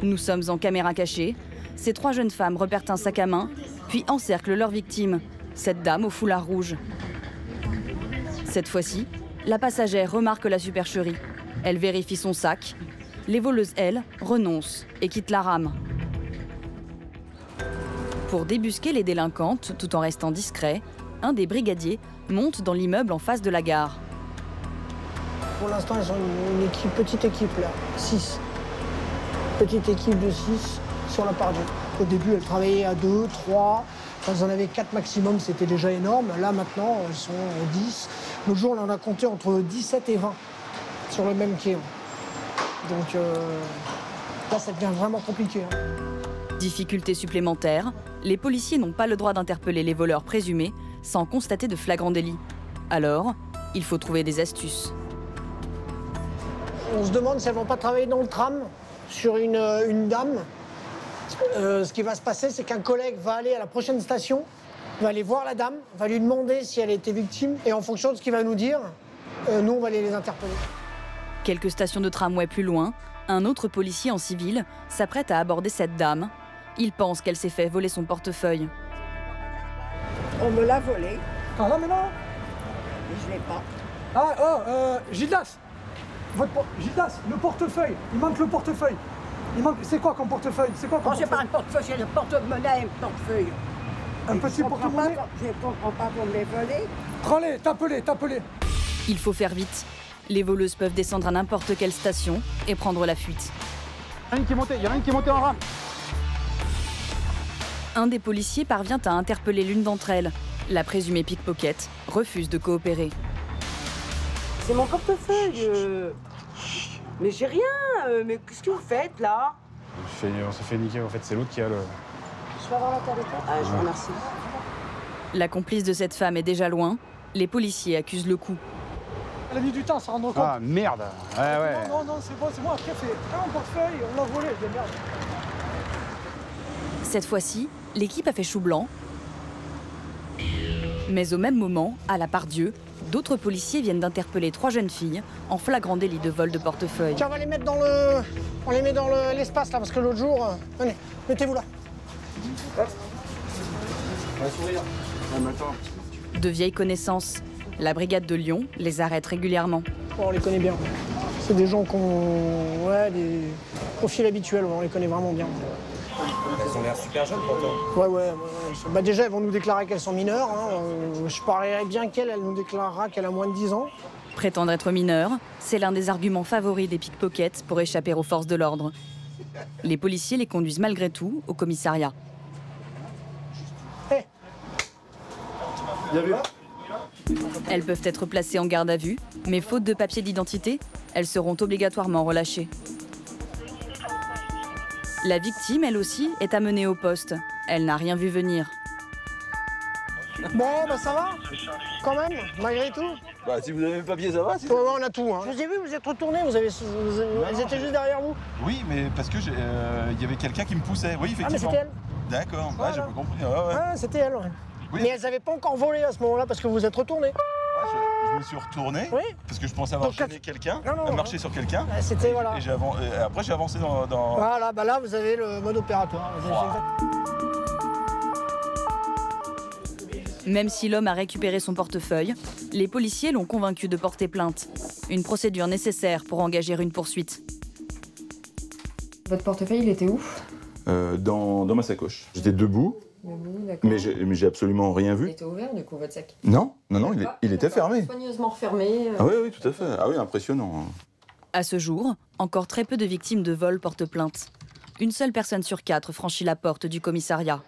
Nous sommes en caméra cachée. Ces 3 jeunes femmes repèrent un sac à main, puis encerclent leur victime, cette dame au foulard rouge. Cette fois-ci, la passagère remarque la supercherie. Elle vérifie son sac. Les voleuses, elles, renoncent et quittent la rame. Pour débusquer les délinquantes, tout en restant discret, un des brigadiers monte dans l'immeuble en face de la gare. Pour l'instant, ils sont une petite équipe là, 6. Petite équipe de 6 sur la Pardieu. Au début, elles travaillaient à 2, 3. Quand ils en avaient 4 maximum, c'était déjà énorme. Là, maintenant, elles sont 10. Le jour, on en a compté entre 17 et 20 sur le même quai. Donc là, ça devient vraiment compliqué. Difficulté supplémentaire, les policiers n'ont pas le droit d'interpeller les voleurs présumés sans constater de flagrant délit. Alors, il faut trouver des astuces. On se demande si elles ne vont pas travailler dans le tram sur une dame. Ce qui va se passer, c'est qu'un collègue va aller à la prochaine station, va aller voir la dame, va lui demander si elle a été victime, et en fonction de ce qu'il va nous dire, nous, on va aller les interpeller. Quelques stations de tramway plus loin, un autre policier en civil s'apprête à aborder cette dame. Il pense qu'elle s'est fait voler son portefeuille. On me l'a volé. Ah là, mais non. Je ne l'ai pas. Ah, Gildas, Gildas, le portefeuille, il manque le portefeuille. C'est quoi comme portefeuille? C'est quoi comme c'est pas un portefeuille, c'est le porte-monnaie, un portefeuille. Un petit porte-monnaie? Je ne comprends pas pour me les voler. Prends-les, tape-les. Il faut faire vite. Les voleuses peuvent descendre à n'importe quelle station et prendre la fuite. Il y en a une qui est montée en rame. Un des policiers parvient à interpeller l'une d'entre elles. La présumée pickpocket refuse de coopérer. C'est mon portefeuille. Mais j'ai rien. Mais qu'est-ce que vous faites là? On s'est fait niquer, en fait, c'est l'autre qui a le... Je vais avoir la tête. Ah, je vous remercie. La complice de cette femme est déjà loin. Les policiers accusent le coup. Elle a mis du temps à se rendre compte. Ah merde. Ouais. Non, c'est bon, c'est moi. Après, fait un portefeuille, on l'a volé, je dis merde. Cette fois-ci, l'équipe a fait chou blanc. Mais au même moment, à la Pardieu, d'autres policiers viennent d'interpeller 3 jeunes filles en flagrant délit de vol de portefeuille. Tiens, on va les mettre dans on les met dans l'espace là, parce que l'autre jour... Venez, mettez-vous là. De vieilles connaissances. La brigade de Lyon les arrête régulièrement. On les connaît bien. C'est des gens qu'on... Ouais, des profils habituels, on les connaît vraiment bien. Elles ont l'air super jeunes pourtant. Ouais. Bah déjà, elles vont nous déclarer qu'elles sont mineures. Je parierais bien qu'elle nous déclarera qu'elle a moins de 10 ans. Prétendre être mineure, c'est l'un des arguments favoris des pickpockets pour échapper aux forces de l'ordre. Les policiers les conduisent malgré tout au commissariat. Hé. Bien vu. Elles peuvent être placées en garde à vue, mais faute de papier d'identité, elles seront obligatoirement relâchées. La victime, elle aussi, est amenée au poste. Elle n'a rien vu venir. Bon, bah ça va, quand même, malgré tout. Bah si vous avez le papier, ça va. Ouais, on a tout. Je vous ai vu, vous êtes retournés, elles étaient juste derrière vous. Oui, mais parce que il y avait quelqu'un qui me poussait. Oui, effectivement. Ah, mais c'était elle. D'accord, Voilà. j'ai pas compris. Ouais. Ah, c'était elle, ouais. Oui. Mais elles n'avaient pas encore volé à ce moment-là parce que vous êtes retournés. Ouais, je me suis retourné Oui. parce que je pensais avoir Donc, gêné quelqu'un, Non, marché sur quelqu'un. C'était, voilà. Et après, j'ai avancé dans... Voilà, bah là, vous avez le mode opératoire. Même si l'homme a récupéré son portefeuille, les policiers l'ont convaincu de porter plainte. Une procédure nécessaire pour engager une poursuite. Votre portefeuille, il était où? Dans ma sacoche. J'étais debout, mais j'ai absolument rien Il vu. était ouvert, du coup, votre sac? Non, il était fermé. Soigneusement refermé. Ah oui, tout à fait. Ah oui, impressionnant. À ce jour, encore très peu de victimes de vol portent plainte. Une seule personne sur 4 franchit la porte du commissariat.